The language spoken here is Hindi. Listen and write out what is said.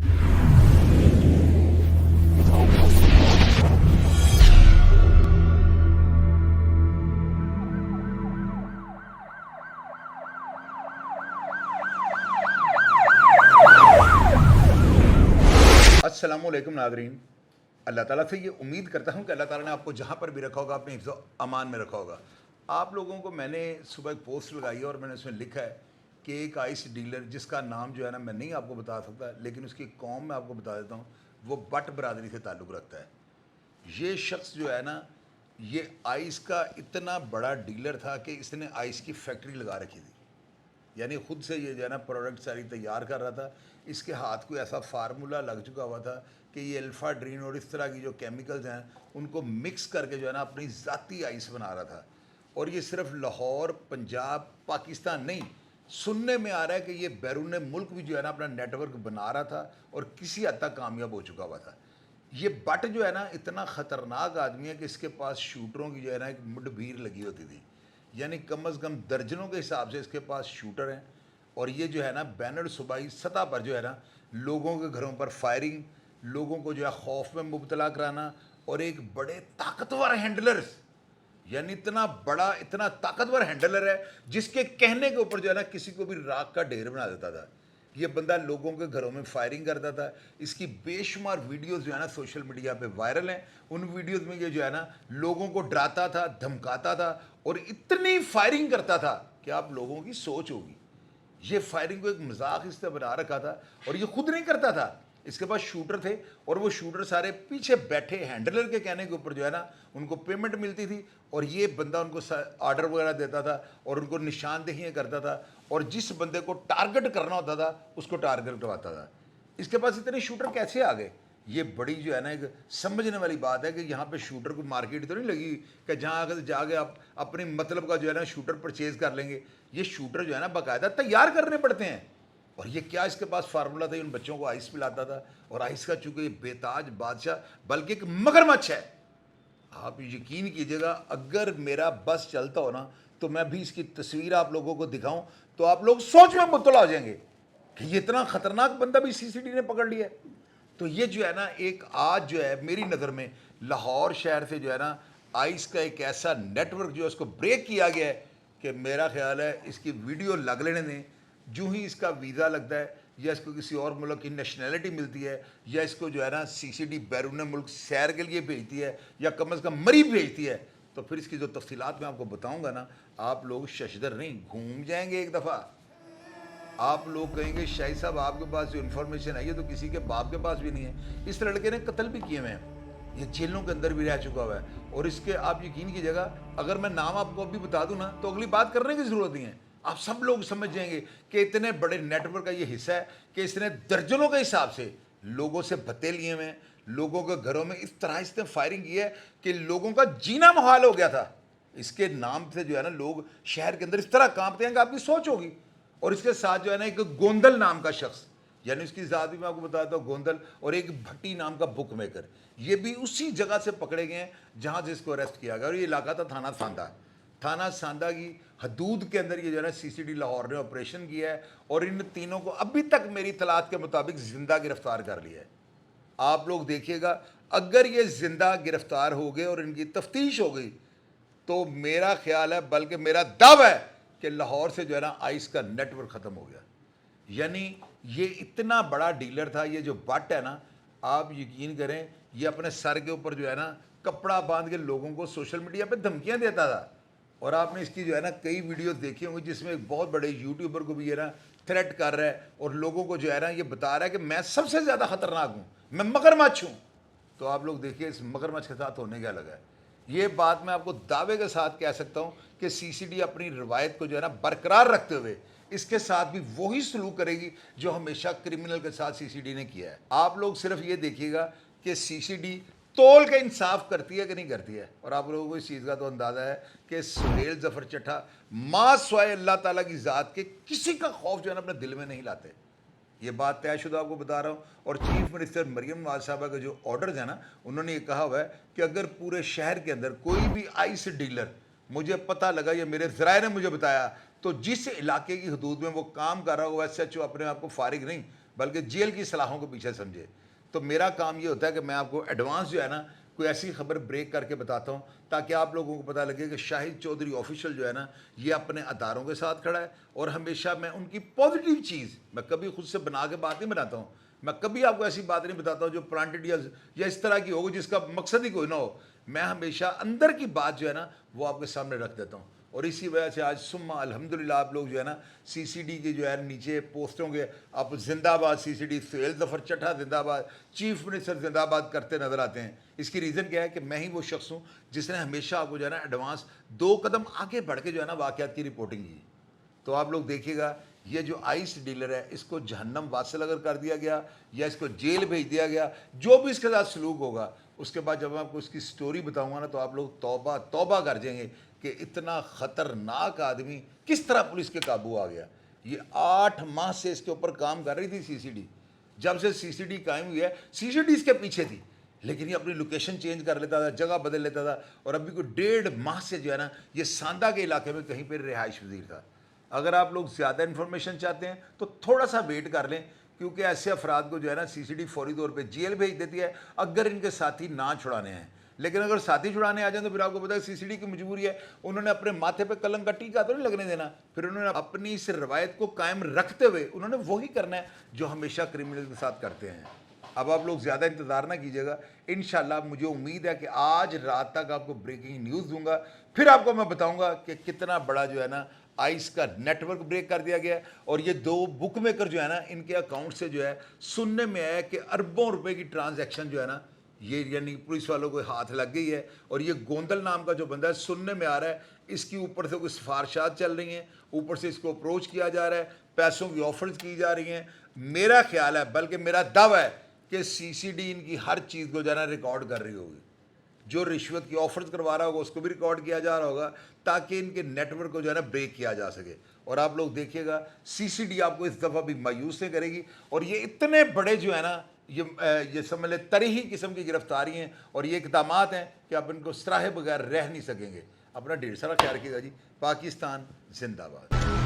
अस्सलामुअलैकुम नादरीन। अल्लाह ताला से ये उम्मीद करता हूँ कि अल्लाह ताला ने आपको जहाँ पर भी रखा होगा अपने हिफ्ज़ अमान में रखा होगा। आप लोगों को मैंने सुबह एक पोस्ट लगाई है और मैंने उसमें लिखा है कि एक आइस डीलर जिसका नाम जो है ना मैं नहीं आपको बता सकता, लेकिन उसकी कौम मैं आपको बता देता हूँ। वो बट बरादरी से ताल्लुक़ रखता है। ये शख्स जो है ना, ये आइस का इतना बड़ा डीलर था कि इसने आइस की फैक्ट्री लगा रखी थी। यानी ख़ुद से ये जो है ना प्रोडक्ट सारी तैयार कर रहा था। इसके हाथ को ऐसा फार्मूला लग चुका हुआ था कि ये अल्फ़ा ड्रीन और इस तरह की जो केमिकल्स हैं उनको मिक्स करके जो है ना अपनी ज़ाती आइस बना रहा था। और ये सिर्फ लाहौर, पंजाब, पाकिस्तान नहीं, सुनने में आ रहा है कि ये बैरून मुल्क भी जो है ना अपना नेटवर्क बना रहा था और किसी हद तक कामयाब हो चुका हुआ था। ये बट जो है ना इतना ख़तरनाक आदमी है कि इसके पास शूटरों की जो है ना एक मुठभीड़ लगी होती थी। यानी कम अज़ कम दर्जनों के हिसाब से इसके पास शूटर हैं। और ये जो है ना बैनर सूबाई सतह पर जो है ना लोगों के घरों पर फायरिंग, लोगों को जो है खौफ में मुब्तला कराना, और एक बड़े ताकतवर हैंडलर्स, यानी इतना बड़ा इतना ताकतवर हैंडलर है जिसके कहने के ऊपर जो है ना किसी को भी राख का ढेर बना देता था। ये बंदा लोगों के घरों में फायरिंग करता था। इसकी बेशुमार वीडियोस जो है ना सोशल मीडिया पे वायरल हैं। उन वीडियोस में ये जो है ना लोगों को डराता था, धमकाता था और इतनी फायरिंग करता था कि आप लोगों की सोच होगी। ये फायरिंग को एक मजाक इसने बना रखा था और ये खुद नहीं करता था। इसके पास शूटर थे और वो शूटर सारे पीछे बैठे हैंडलर के कहने के ऊपर जो है ना उनको पेमेंट मिलती थी और ये बंदा उनको ऑर्डर वगैरह देता था और उनको निशानदेहियाँ करता था और जिस बंदे को टारगेट करना होता था उसको टारगेट करवाता था। इसके पास इतने शूटर कैसे आ गए? ये बड़ी जो है ना एक समझने वाली बात है कि यहाँ पे शूटर को मार्केट तो नहीं लगी कि जहाँ अगर जाके आप अपने मतलब का जो है ना शूटर परचेज कर लेंगे। ये शूटर जो है ना बाकायदा तैयार करने पड़ते हैं। और ये क्या इसके पास फार्मूला था? उन बच्चों को आइस पिलाता था और आइस का चूंकि ये बेताज बादशाह बल्कि एक मगरमच्छ है। आप यकीन कीजिएगा, अगर मेरा बस चलता हो ना तो मैं भी इसकी तस्वीर आप लोगों को दिखाऊं तो आप लोग सोच में मुब्तला हो जाएंगे कि ये इतना खतरनाक बंदा भी सीसीडी ने पकड़ लिया है। तो ये जो है ना एक आज जो है मेरी नज़र में लाहौर शहर से जो है ना आइस का एक ऐसा नेटवर्क जो है उसको ब्रेक किया गया है कि मेरा ख्याल है इसकी वीडियो लग लेने दें। जो ही इसका वीज़ा लगता है या इसको किसी और मुल्क की नेशनैलिटी मिलती है या इसको जो है ना सीसीडी बैरून मुल्क सैर के लिए भेजती है या कम अज़ कम मरी भेजती है, तो फिर इसकी जो तफसीलात मैं आपको बताऊँगा ना, आप लोग शशदर नहीं घूम जाएंगे। एक दफ़ा आप लोग कहेंगे शाही साहब आपके पास जो इन्फॉर्मेशन है ये तो किसी के बाप के पास भी नहीं है। इस लड़के ने कत्ल भी किए हुए हैं, ये जेलों के अंदर भी रह चुका हुआ है। और इसके आप यकीन की जगह अगर मैं नाम आपको अभी बता दूं ना तो अगली बात करने की ज़रूरत नहीं है। आप सब लोग समझ जाएंगे कि इतने बड़े नेटवर्क का ये हिस्सा है कि इसने दर्जनों के हिसाब से लोगों से भत्ते लिए हुए हैं। लोगों के घरों में इस तरह इसने फायरिंग की है कि लोगों का जीना मुहाल हो गया था। इसके नाम से जो है ना लोग शहर के अंदर इस तरह कांपते हैं कि आपकी सोच होगी। और इसके साथ जो है ना एक गोंदल नाम का शख्स, यानी उसकी ज़ात भी मैं आपको बताता हूँ गोंदल, और एक भट्टी नाम का बुक मेकर, ये भी उसी जगह से पकड़े गए हैं जहाँ से इसको अरेस्ट किया गया। और ये इलाका था थाना सांदा। थाना सांदा की हदूद के अंदर ये जो है ना सीसीडी लाहौर ने ऑपरेशन किया है और इन तीनों को अभी तक मेरी तलाश के मुताबिक ज़िंदा गिरफ्तार कर लिया है। आप लोग देखिएगा, अगर ये ज़िंदा गिरफ्तार हो गए और इनकी तफ्तीश हो गई तो मेरा ख्याल है, बल्कि मेरा दावा है कि लाहौर से जो है ना आइस का नेटवर्क ख़त्म हो गया। यानी ये इतना बड़ा डीलर था। ये जो बट है ना, आप यकीन करें, ये अपने सर के ऊपर जो है ना कपड़ा बांध के लोगों को सोशल मीडिया पे धमकियां देता था। और आपने इसकी जो है ना कई वीडियोस देखी होंगी जिसमें एक बहुत बड़े यूट्यूबर को भी ये ना थ्रेट कर रहा है और लोगों को जो है ना ये बता रहा है कि मैं सबसे ज़्यादा ख़तरनाक हूँ, मैं मगरमच्छ हूँ। तो आप लोग देखिए इस मगरमच्छ के साथ होने क्या लगा है। ये बात मैं आपको दावे के साथ कह सकता हूँ कि सीसीडी अपनी रवायत को जो है ना बरकरार रखते हुए इसके साथ भी वही सलूक करेगी जो हमेशा क्रिमिनल के साथ सीसीडी ने किया है। आप लोग सिर्फ ये देखिएगा कि सीसीडी तोल के इंसाफ करती है कि नहीं करती है। और आप लोगों को इस चीज़ का तो अंदाज़ा है कि सुहेल जफर चट्टा माँ स्वाय अल्लाह ताला की ज़ात के किसी का खौफ जो है ना अपने दिल में नहीं लाते। ये बात तयशुदा आपको बता रहा हूँ। और चीफ मिनिस्टर मरियम नवाज साहबा के जो ऑर्डर्स हैं ना, उन्होंने ये कहा हुआ है कि अगर पूरे शहर के अंदर कोई भी आइस डीलर, मुझे पता लगा, ये मेरे ज़राए ने मुझे बताया तो जिस इलाके की हदूद में वो काम कर रहा हो वैसे SHO अपने आप को फारिग नहीं बल्कि जेल की सलाहों को पीछे समझे। तो मेरा काम ये होता है कि मैं आपको एडवांस जो है ना कोई ऐसी खबर ब्रेक करके बताता हूँ ताकि आप लोगों को पता लगे कि शाहिद चौधरी ऑफिशियल जो है ना ये अपने अदारों के साथ खड़ा है और हमेशा मैं उनकी पॉजिटिव चीज़, मैं कभी खुद से बना के बात नहीं बनाता हूँ, मैं कभी आपको ऐसी बात नहीं बताता हूँ जो प्लांटेड या इस तरह की होगी जिसका मकसद ही कोई ना हो। मैं हमेशा अंदर की बात जो है ना वो आपके सामने रख देता हूँ। और इसी वजह से आज सुम्मा अल्हम्दुलिल्लाह आप लोग जो है ना CCD के जो है नीचे पोस्टों के आप जिंदाबाद CCD सुहेल ज़फ़र चट्टा जिंदाबाद, चीफ मिनिस्टर जिंदाबाद करते नज़र आते हैं। इसकी रीज़न क्या है कि मैं ही वो शख्स हूँ जिसने हमेशा आपको जो है ना एडवांस 2 कदम आगे बढ़ के जो है ना वाक़यात की रिपोर्टिंग की। तो आप लोग देखिएगा ये जो आइस डीलर है इसको जहन्नम वासिल अगर कर दिया गया या इसको जेल भेज दिया गया, जो भी इसके साथ सलूक होगा, उसके बाद जब मैं आपको इसकी स्टोरी बताऊंगा ना तो आप लोग तौबा तौबा कर जाएंगे कि इतना ख़तरनाक आदमी किस तरह पुलिस के काबू आ गया। ये 8 माह से इसके ऊपर काम कर रही थी CCD। जब से CCD कायम हुई है CCD इसके पीछे थी, लेकिन ये अपनी लोकेशन चेंज कर लेता था, जगह बदल लेता था और अभी कोई 1.5 माह से जो है ना ये सांदा के इलाके में कहीं पर रिहाइश पजीर था। अगर आप लोग ज़्यादा इन्फॉर्मेशन चाहते हैं तो थोड़ा सा वेट कर लें, क्योंकि ऐसे अफराद को जो है ना CCD फौरी तौर पे जेल भेज देती है अगर इनके साथी ना छुड़ाने हैं। लेकिन अगर साथी छुड़ाने आ जाए तो फिर आपको पता है CCD की मजबूरी है, उन्होंने अपने माथे पे कलंक का टीका तो नहीं लगने देना, फिर उन्होंने अपनी इस रवायत को कायम रखते हुए उन्होंने वही करना है जो हमेशा क्रिमिनल के साथ करते हैं। अब आप लोग ज़्यादा इंतज़ार ना कीजिएगा, इंशाल्लाह मुझे उम्मीद है कि आज रात तक आपको ब्रेकिंग न्यूज़ दूंगा, फिर आपको मैं बताऊंगा कि कितना बड़ा जो है ना आइस का नेटवर्क ब्रेक कर दिया गया। और ये 2 बुक मेकर जो है ना इनके अकाउंट से जो है सुनने में आया कि अरबों रुपए की ट्रांजैक्शन जो है ना ये यानी पुलिस वालों को हाथ लग गई है। और ये गोंदल नाम का जो बंदा है सुनने में आ रहा है इसकी ऊपर से कोई सिफारशात चल रही हैं, ऊपर से इसको अप्रोच किया जा रहा है, पैसों की ऑफर्स की जा रही हैं। मेरा ख्याल है बल्कि मेरा दावा है कि CCD इनकी हर चीज़ को जो है ना रिकॉर्ड कर रही होगी, जो रिश्वत की ऑफर्स करवा रहा होगा उसको भी रिकॉर्ड किया जा रहा होगा ताकि इनके नेटवर्क को जो है ना ब्रेक किया जा सके। और आप लोग देखिएगा CCD आपको इस दफ़ा भी मायूस नहीं करेगी। और ये इतने बड़े जो है ना ये समझ लें तरीही किस्म की गिरफ्तारी हैं और ये इक़दामात हैं कि आप इनको सराहे बगैर रह नहीं सकेंगे। अपना ढेर सारा ख्याल रखिएगा जी। पाकिस्तान जिंदाबाद।